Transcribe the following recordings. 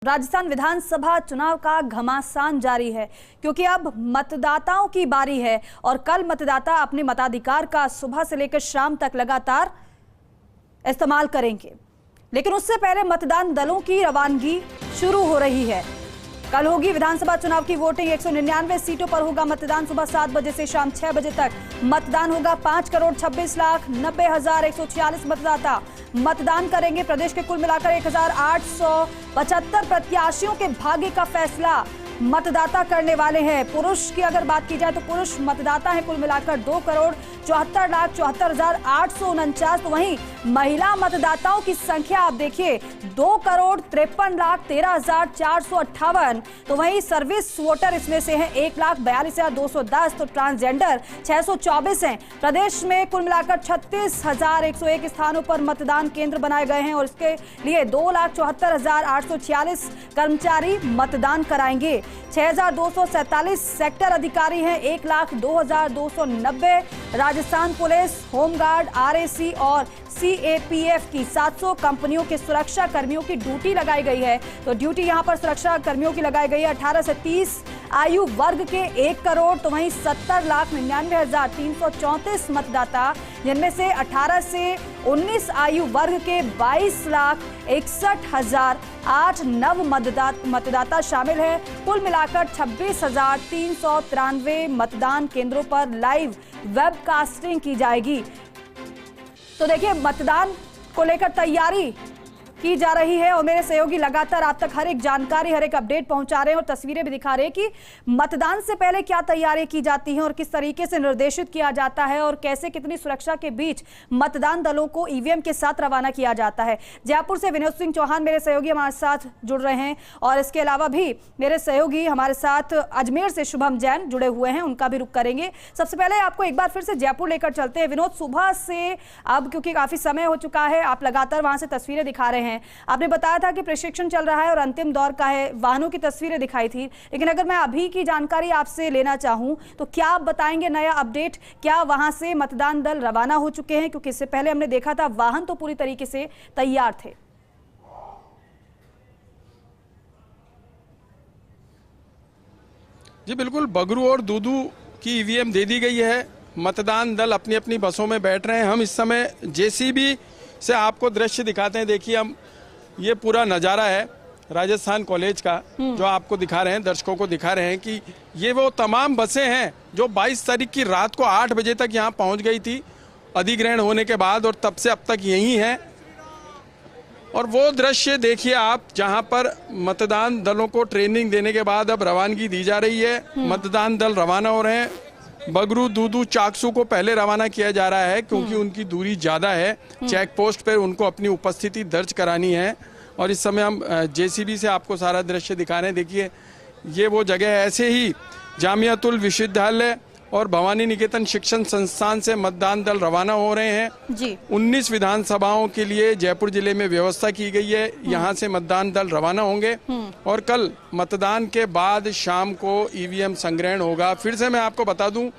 राजस्थान विधानसभा चुनाव का घमासान जारी है क्योंकि अब मतदाताओं की बारी है और कल मतदाता अपने मताधिकार का सुबह से लेकर शाम तक लगातार इस्तेमाल करेंगे। लेकिन उससे पहले मतदान दलों की रवानगी शुरू हो रही है। कल होगी विधानसभा चुनाव की वोटिंग। 199 सीटों पर होगा मतदान। सुबह 7 बजे से शाम 6 बजे तक मतदान होगा। 5,26,90,146 मतदाता मतदान करेंगे। प्रदेश के कुल मिलाकर 1,875 प्रत्याशियों के भाग्य का फैसला मतदाता करने वाले हैं। पुरुष की अगर बात की जाए तो पुरुष मतदाता हैं कुल मिलाकर 2,74,74,849। तो वहीं महिला मतदाताओं की संख्या आप देखिए 2,53,13,458। तो वहीं सर्विस वोटर इसमें से हैं 1,42,210। तो ट्रांसजेंडर 624 हैं। प्रदेश में कुल मिलाकर 36,101 स्थानों पर मतदान केंद्र बनाए गए हैं और इसके लिए 2,74,846 कर्मचारी मतदान कराएंगे। 6,247 सेक्टर अधिकारी हैं। 1,02,290 राजस्थान पुलिस, होमगार्ड, आरएसी और सीएपीएफ की 700 कंपनियों के सुरक्षा कर्मियों की ड्यूटी लगाई गई है। तो ड्यूटी यहां पर सुरक्षा कर्मियों की लगाई गई है। 18 से 30 आयु वर्ग के 1 करोड़। तो वहीं 70,99,334 मतदाता, जिनमें से 18 से 19 आयु वर्ग के 22,61,008 नव मतदाता शामिल है। कुल मिलाकर 26,393 मतदान केंद्रों पर लाइव वेबकास्टिंग की जाएगी। तो देखिए मतदान को लेकर तैयारी की जा रही है और मेरे सहयोगी लगातार आप तक हर एक जानकारी, हर एक अपडेट पहुंचा रहे हैं और तस्वीरें भी दिखा रहे हैं कि मतदान से पहले क्या तैयारी की जाती है और किस तरीके से निर्देशित किया जाता है और कैसे कितनी सुरक्षा के बीच मतदान दलों को ईवीएम के साथ रवाना किया जाता है। जयपुर से विनोद सिंह चौहान मेरे सहयोगी हमारे साथ जुड़ रहे हैं और इसके अलावा भी मेरे सहयोगी हमारे साथ अजमेर से शुभम जैन जुड़े हुए हैं, उनका भी रुख करेंगे। सबसे पहले आपको एक बार फिर से जयपुर लेकर चलते हैं। विनोद, सुबह से अब क्योंकि काफी समय हो चुका है, आप लगातार वहां से तस्वीरें दिखा रहे हैं। आपने बताया था कि प्रशिक्षण चल रहा है और अंतिम दौर का है, वाहनों की तस्वीरें दिखाई थी, लेकिन अगर मैं अभी की जानकारी आपसे लेना चाहूं तो क्या आप बताएंगे नया अपडेट? क्या वहां से मतदान दल रवाना हो चुके हैं? क्योंकि इससे पहले हमने देखा था वाहन तो पूरी तरीके से तैयार थे। जी बिल्कुल, बगरू और दूदू की ईवीएम दे दी गई है। मतदान दल अपनी अपनी बसों में बैठ रहे हैं। हम इस समय जेसीबी से आपको दृश्य दिखाते हैं। देखिए, हम ये पूरा नज़ारा है राजस्थान कॉलेज का जो आपको दिखा रहे हैं, दर्शकों को दिखा रहे हैं कि ये वो तमाम बसें हैं जो 22 तारीख की रात को 8 बजे तक यहाँ पहुँच गई थी अधिग्रहण होने के बाद और तब से अब तक यही है। और वो दृश्य देखिए आप, जहाँ पर मतदान दलों को ट्रेनिंग देने के बाद अब रवानगी दी जा रही है। मतदान दल रवाना हो रहे हैं। बगरू, दूदू, चाकसू को पहले रवाना किया जा रहा है क्योंकि उनकी दूरी ज़्यादा है। चेक पोस्ट पर उनको अपनी उपस्थिति दर्ज करानी है और इस समय हम जेसीबी से आपको सारा दृश्य दिखा रहे हैं। देखिए, ये वो जगह है। ऐसे ही जामियातुल विश्वविद्यालय और भवानी निकेतन शिक्षण संस्थान से मतदान दल रवाना हो रहे हैं जी। 19 विधानसभाओं के लिए जयपुर जिले में व्यवस्था की गई है। यहाँ से मतदान दल रवाना होंगे और कल मतदान के बाद शाम को ईवीएम संग्रहण होगा। फिर से मैं आपको बता दूं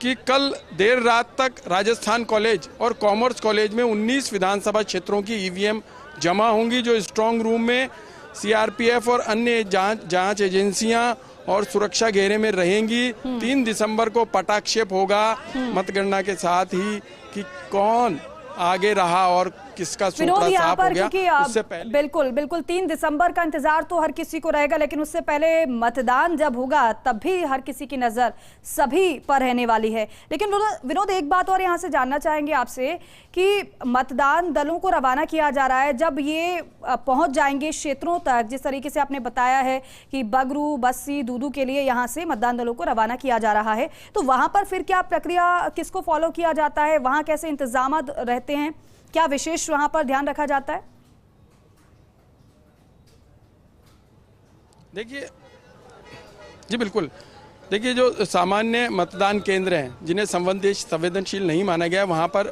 कि कल देर रात तक राजस्थान कॉलेज और कॉमर्स कॉलेज में 19 विधानसभा क्षेत्रों की ईवीएम जमा होंगी, जो स्ट्रांग रूम में सीआरपीएफ और अन्य जांच एजेंसियां और सुरक्षा घेरे में रहेंगी। 3 दिसंबर को पटाक्षेप होगा मतगणना के साथ ही कि कौन आगे रहा और किसका सूत्र साफ हो गया। उससे पहले बिल्कुल 3 दिसंबर का इंतजार तो हर किसी को रहेगा, लेकिन उससे पहले मतदान जब होगा तब भी हर किसी की नजर सभी पर रहने वाली है। लेकिन विनोद, एक बात और यहाँ से जानना चाहेंगे आपसे कि मतदान दलों को रवाना किया जा रहा है, जब ये पहुंच जाएंगे क्षेत्रों तक, जिस तरीके से आपने बताया है कि बगरू, बस्सी, दूदू के लिए यहाँ से मतदान दलों को रवाना किया जा रहा है, तो वहां पर फिर क्या प्रक्रिया, किसको फॉलो किया जाता है? वहां कैसे इंतजाम रहते हैं? क्या विशेष वहां पर ध्यान रखा जाता है? देखिए जी बिल्कुल, देखिए जो सामान्य मतदान केंद्र हैं जिन्हें संवेदनशील नहीं माना गया, वहां पर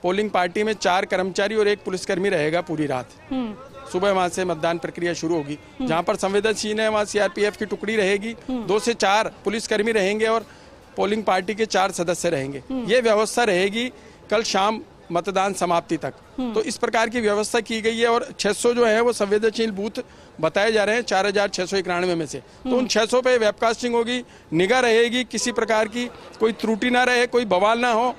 पोलिंग पार्टी में 4 कर्मचारी और 1 पुलिसकर्मी रहेगा पूरी रात। सुबह वहां से मतदान प्रक्रिया शुरू होगी। जहां पर संवेदनशील है वहां सीआरपीएफ की टुकड़ी रहेगी, 2 से 4 पुलिसकर्मी रहेंगे और पोलिंग पार्टी के 4 सदस्य रहेंगे। ये व्यवस्था रहेगी कल शाम मतदान समाप्ति तक। तो इस प्रकार की व्यवस्था की गई है और 600 जो है वो संवेदनशील बूथ बताए जा रहे हैं 4,691 में से। तो उन 600 पे वेबकास्टिंग होगी, निगाह रहेगी, किसी प्रकार की कोई त्रुटि ना रहे, कोई बवाल ना हो,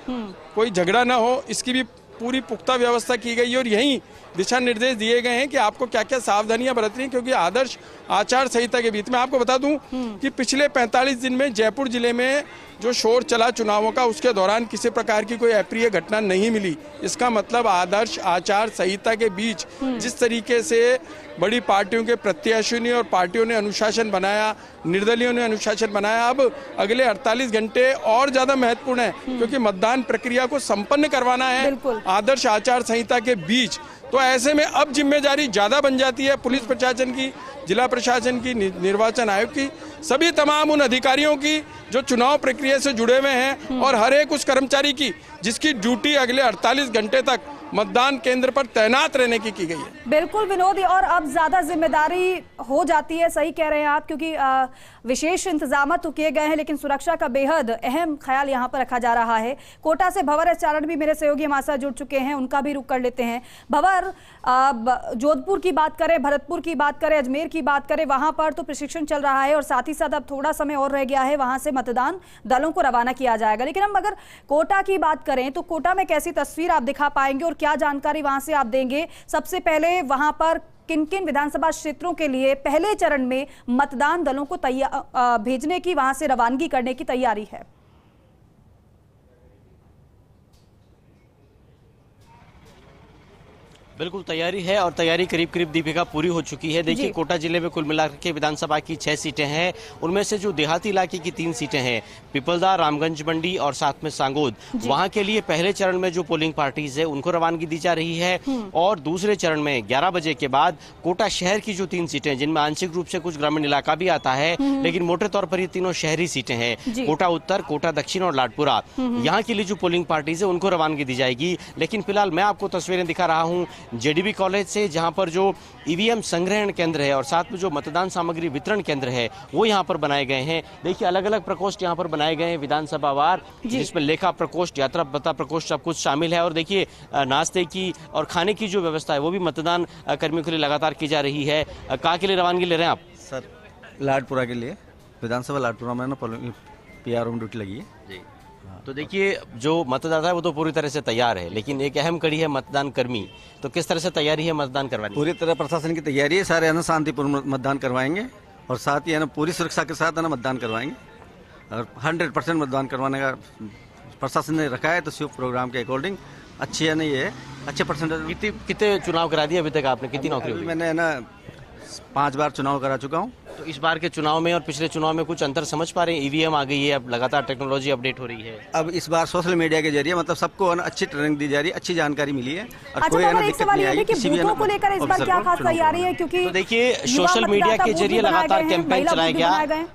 कोई झगड़ा ना हो, इसकी भी पूरी पुख्ता व्यवस्था की गई है। और यही दिशा निर्देश दिए गए हैं कि आपको क्या क्या सावधानियां बरतनी है, क्योंकि आदर्श आचार संहिता के बीच में आपको बता दूं कि पिछले 45 दिन में जयपुर जिले में जो शोर चला चुनावों का, उसके दौरान किसी प्रकार की कोई अप्रिय घटना नहीं मिली। इसका मतलब आदर्श आचार संहिता के बीच जिस तरीके से बड़ी पार्टियों के प्रत्याशियों ने और पार्टियों ने अनुशासन बनाया, निर्दलीयों ने अनुशासन बनाया, अब अगले 48 घंटे और ज्यादा महत्वपूर्ण है, क्योंकि मतदान प्रक्रिया को संपन्न करवाना है आदर्श आचार संहिता के बीच। तो ऐसे में अब जिम्मेदारी ज्यादा बन जाती है पुलिस प्रशासन की, जिला प्रशासन की, निर्वाचन आयोग की, सभी तमाम उन अधिकारियों की जो चुनाव प्रक्रिया से जुड़े हुए हैं, और हर एक उस कर्मचारी की जिसकी ड्यूटी अगले 48 घंटे तक मतदान केंद्र पर तैनात रहने की गई है। बिल्कुल विनोद, और अब ज्यादा जिम्मेदारी हो जाती है, सही कह रहे हैं आप, क्योंकि विशेष इंतजाम तो किए गए हैं, लेकिन सुरक्षा का बेहद अहम ख्याल यहाँ पर रखा जा रहा है। कोटा से भंवर एस चारण भी मेरे सहयोगी हमारे साथ जुड़ चुके हैं, उनका भी रुख कर लेते हैं। भंवर, जोधपुर की बात करें, भरतपुर की बात करें, अजमेर की बात करें, वहां पर तो प्रशिक्षण चल रहा है और साथ ही साथ अब थोड़ा समय और रह गया है, वहां से मतदान दलों को रवाना किया जाएगा। लेकिन हम अगर कोटा की बात करें तो कोटा में कैसी तस्वीर आप दिखा पाएंगे और क्या जानकारी वहां से आप देंगे? सबसे पहले वहां पर किन किन विधानसभा क्षेत्रों के लिए पहले चरण में मतदान दलों को भेजने की, वहां से रवानगी करने की तैयारी है? बिल्कुल तैयारी है, और तैयारी करीब करीब दीपिका पूरी हो चुकी है। देखिए, कोटा जिले में कुल मिलाकर के विधानसभा की 6 सीटें हैं। उनमें से जो देहाती इलाके की 3 सीटें हैं, पिपलदा, रामगंज मंडी और साथ में सांगोद, वहां के लिए पहले चरण में जो पोलिंग पार्टीज है उनको रवानगी दी जा रही है। और दूसरे चरण में 11 बजे के बाद कोटा शहर की जो 3 सीटें, जिनमें आंशिक रूप से कुछ ग्रामीण इलाका भी आता है, लेकिन मोटे तौर पर ये तीनों शहरी सीटें हैं, कोटा उत्तर, कोटा दक्षिण और लाडपुरा, यहाँ के लिए जो पोलिंग पार्टीज है उनको रवानगी दी जाएगी। लेकिन फिलहाल मैं आपको तस्वीरें दिखा रहा हूँ जेडीबी कॉलेज से, जहां पर जो ईवीएम संग्रहण केंद्र है और साथ में जो मतदान सामग्री वितरण केंद्र है वो यहां पर बनाए गए हैं। देखिए, अलग अलग प्रकोष्ठ यहां पर बनाए गए हैं विधानसभा वार, जिसमें लेखा प्रकोष्ठ, यात्रा भत्ता प्रकोष्ठ सब कुछ शामिल है। और देखिए, नाश्ते की और खाने की जो व्यवस्था है वो भी मतदान कर्मियों के लिए लगातार की जा रही है। कहाँ के लिए रवानगी ले रहे हैं आप? सर, लाडपुरा के लिए, विधानसभा लाडपुरा में ना पीआरओ में ड्यूटी लगी है जी। तो देखिए, जो मतदाता है वो तो पूरी तरह से तैयार है, लेकिन एक अहम कड़ी है मतदान कर्मी। तो किस तरह से तैयारी है मतदान करवाने? पूरी तरह प्रशासन की तैयारी है, सारे है ना शांतिपूर्ण मतदान करवाएंगे और साथ ही है ना पूरी सुरक्षा के साथ है ना मतदान करवाएंगे और 100% मतदान करवाने का प्रशासन ने रखा है। तो शिव प्रोग्राम के अकॉर्डिंग अच्छी है ना, ये अच्छे परसेंटेज। कितने चुनाव करा दिए अभी तक आपने? कितनी नौकरी हुई? मैंने है ना 5 बार चुनाव करा चुका हूँ। तो इस बार के चुनाव में और पिछले चुनाव में कुछ अंतर समझ पा रहे हैं? ईवीएम आ गई है, अब लगातार टेक्नोलॉजी अपडेट हो रही है। अब इस बार सोशल मीडिया के जरिए मतलब सबको अच्छी ट्रेनिंग दी जा रही है, अच्छी जानकारी मिली है। अच्छा, कोई एक सवाल ये है कि बूथों को लेकर इस बार क्या खास तैयारी है? क्योंकि तो देखिए, सोशल मीडिया के जरिए लगातार कैंपेन चलाया गया।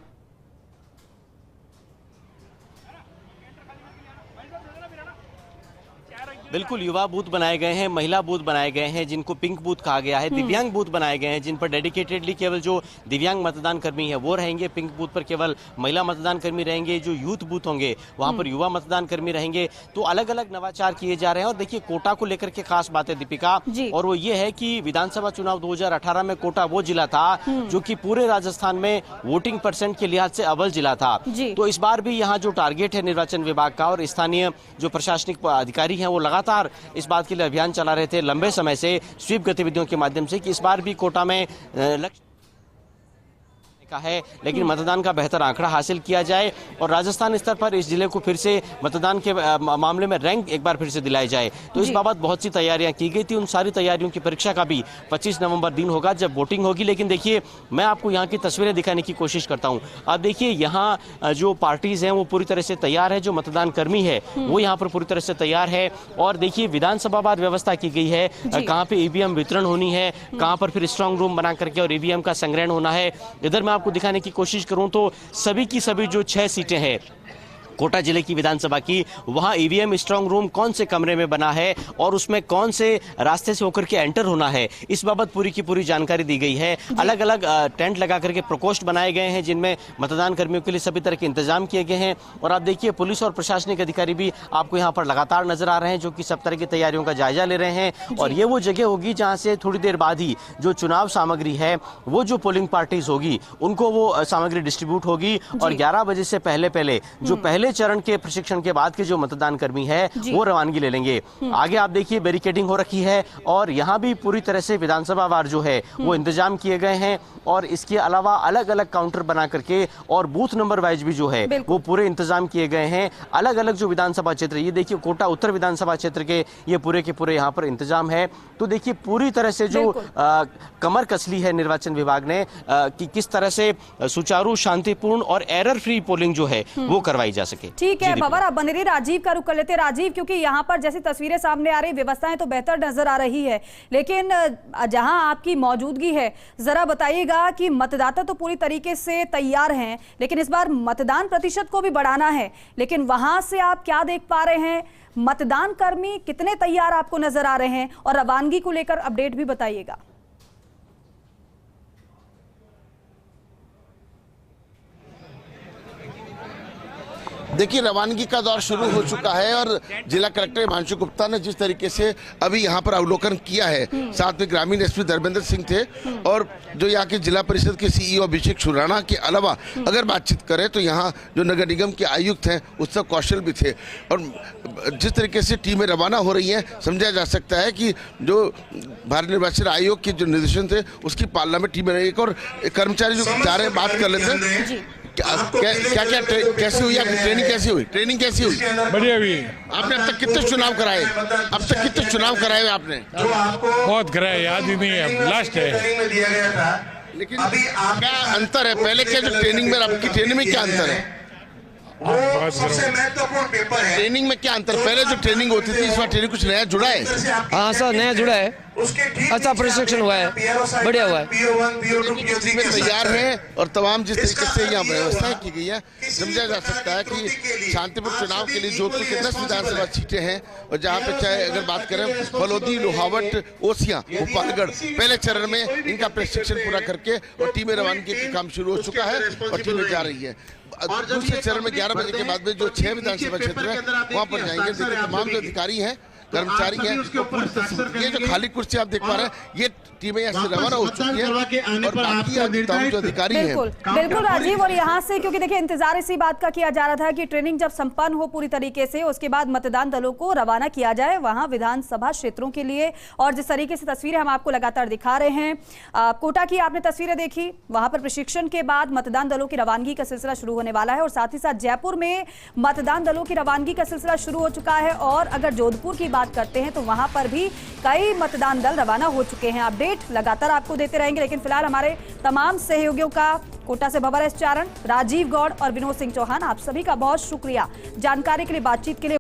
बिल्कुल, युवा बूथ बनाए गए हैं, महिला बूथ बनाए गए हैं, जिनको पिंक बूथ कहा गया है, दिव्यांग बूथ बनाए गए हैं, जिन पर डेडिकेटेडली केवल जो दिव्यांग मतदान कर्मी है वो रहेंगे। पिंक बूथ पर केवल महिला मतदान कर्मी रहेंगे। जो यूथ बूथ होंगे वहां पर युवा मतदान कर्मी रहेंगे। तो अलग अलग नवाचार किए जा रहे हैं। और देखिए, कोटा को लेकर के खास बात है दीपिका, और वो ये है कि विधानसभा चुनाव 2018 में कोटा वो जिला था जो कि पूरे राजस्थान में वोटिंग परसेंट के लिहाज से अव्वल जिला था। तो इस बार भी यहाँ जो टारगेट है निर्वाचन विभाग का और स्थानीय जो प्रशासनिक अधिकारी हैं वो लगातार इस बात के लिए अभियान चला रहे थे लंबे समय से स्वीप गतिविधियों के माध्यम से कि इस बार भी कोटा में लक्ष्य का है, लेकिन मतदान का बेहतर आंकड़ा हासिल किया जाए और राजस्थान स्तर पर इस जिले को फिर से मतदान के मामले में रैंक एक बार फिर से दिलाई जाए। तो इस बाबत बहुत सी तैयारियां की गई थी। उन सारी तैयारियों की परीक्षा का भी 25 नवंबर दिन होगा जब वोटिंग होगी। लेकिन देखिए, मैं आपको यहाँ की तस्वीरें दिखाने की कोशिश करता हूँ। अब देखिए, यहाँ जो पार्टीज हैं वो पूरी तरह से तैयार है, जो मतदान कर्मी है वो यहाँ पर पूरी तरह से तैयार है। और देखिए, विधानसभा बाद व्यवस्था की गई है, कहाँ पे ईवीएम वितरण होनी है, कहाँ पर फिर स्ट्रांग रूम बना करके और ईवीएम का संग्रहण होना है। इधर मैं आपको दिखाने की कोशिश करूं तो सभी की सभी जो 6 सीटें हैं कोटा जिले की विधानसभा की, वहां ईवीएम स्ट्रांग रूम कौन से कमरे में बना है और उसमें कौन से रास्ते से होकर के एंटर होना है, इस बाबत पूरी की पूरी जानकारी दी गई है। अलग अलग टेंट लगा करके प्रकोष्ठ बनाए गए हैं जिनमें मतदान कर्मियों के लिए सभी तरह के इंतजाम किए गए हैं। और आप देखिए पुलिस और प्रशासनिक अधिकारी भी आपको यहाँ पर लगातार नजर आ रहे हैं जो कि सब तरह की तैयारियों का जायजा ले रहे हैं। और ये वो जगह होगी जहाँ से थोड़ी देर बाद ही जो चुनाव सामग्री है, वो जो पोलिंग पार्टीज होगी उनको वो सामग्री डिस्ट्रीब्यूट होगी। और 11 बजे से पहले जो पहले चरण के प्रशिक्षण के बाद के जो मतदान कर्मी है वो रवानगी ले लेंगे। आगे आप देखिए बैरिकेडिंग हो रखी है और यहाँ भी पूरी तरह से विधानसभा वार जो है वो इंतजाम किए गए हैं। और इसके अलावा अलग अलग काउंटर बना करके और बूथ नंबर वाइज भी जो है वो पूरे इंतजाम किए गए हैं। अलग अलग जो विधानसभा क्षेत्र, ये देखिए कोटा उत्तर विधानसभा क्षेत्र के ये पूरे के पूरे यहाँ पर इंतजाम है। तो देखिए पूरी तरह से जो कमर कस ली है निर्वाचन विभाग ने कि किस तरह से सुचारू, शांतिपूर्ण और एरर फ्री पोलिंग जो है वो करवाई जा सके। ठीक है बाबर, आप बने रहिए, राजीव का रुख कर लेते। राजीव, क्योंकि यहाँ पर जैसी तस्वीरें सामने आ रही, व्यवस्थाएं तो बेहतर नजर आ रही है, लेकिन जहां आपकी मौजूदगी है, जरा बताइएगा कि मतदाता तो पूरी तरीके से तैयार हैं, लेकिन इस बार मतदान प्रतिशत को भी बढ़ाना है, लेकिन वहां से आप क्या देख पा रहे हैं? मतदान कर्मी कितने तैयार आपको नजर आ रहे हैं? और रवानगी को लेकर अपडेट भी बताइएगा। देखिए रवानगी का दौर शुरू हो चुका है और जिला कलेक्टर हिमांशु गुप्ता ने जिस तरीके से अभी यहाँ पर अवलोकन किया है, साथ में ग्रामीण एसपी धर्मेंद्र सिंह थे और जो यहाँ के जिला परिषद के सीईओ अभिषेक शुराना के अलावा अगर बातचीत करें तो यहाँ जो नगर निगम के आयुक्त हैं उत्सव कौशल भी थे। और जिस तरीके से टीमें रवाना हो रही हैं, समझा जा सकता है कि जो भारत निर्वाचन आयोग के जो निर्देशन थे उसकी पालना में टीमें रहेगी। और कर्मचारी जो जा रहे हैं बात कर लेते हैं, कैसी हुई आपकी ट्रेनिंग? ट्रेनिंग कैसी हुई? बढ़िया हुई। आपने अब तक कितने चुनाव कराए? आपने? बहुत कराए, याद ही नहीं है, लास्ट है। लेकिन क्या अंतर है पहले के जो ट्रेनिंग में, आपकी ट्रेनिंग में क्या अंतर है? सबसे महत्वपूर्ण पेपर है। ट्रेनिंग में क्या अंतर? पहले जो ट्रेनिंग होती थी, इस बार ट्रेनिंग कुछ नया जुड़ा है? हाँ सर, नया जुड़ा है, अच्छा प्रशिक्षण हुआ है, बढ़िया हुआ है। तैयार है और तमाम जिस तरीके से यहाँ व्यवस्थाएं की गई है, समझा जा सकता है कि शांतिपूर्ण चुनाव के लिए जोधपुर के 10 विधानसभा सीटें हैं और जहाँ पे चाहे अगर बात करें फलोदी, लोहावट, ओसियां, गोपालगढ़, पहले चरण में इनका प्रशिक्षण पूरा करके और टीमें रवानगी का काम शुरू हो चुका है और टीमें जा रही है। दूसरे चरण में 11 बजे के बाद में जो 6 विधानसभा क्षेत्र है वहाँ पर जाएंगे। तमाम जो अधिकारी हैं, कर्मचारी हैं, ये जो खाली कुर्सी आप देख पा रहे हैं, ये टीमें यहाँ से रवाना हो चुकी है और बाकी जो अधिकारी हैं। बिल्कुल राजीव, और यहाँ से क्योंकि देखिए इंतजार इसी बात का किया जा रहा था कि ट्रेनिंग जब संपन्न हो पूरी तरीके से, उसके बाद मतदान दलों को रवाना किया जाए वहां विधानसभा क्षेत्रों के लिए। और जिस तरीके से तस्वीरें हम आपको लगातार दिखा रहे हैं, कोटा की आपने तस्वीरें देखी, वहां पर प्रशिक्षण के बाद मतदान दलों की रवानगी का सिलसिला शुरू होने वाला है और साथ ही साथ जयपुर में मतदान दलों की रवानगी का सिलसिला शुरू हो चुका है। और अगर जोधपुर की बात करते हैं तो वहां पर भी कई मतदान दल रवाना हो चुके हैं। अपडेट लगातार आपको देते रहेंगे, लेकिन फिलहाल हमारे तमाम सहयोगियों का, कोटा से भवर एस चारण, राजीव गौड़ और विनोद सिंह चौहान, आप सभी का बहुत शुक्रिया जानकारी के लिए, बातचीत के लिए।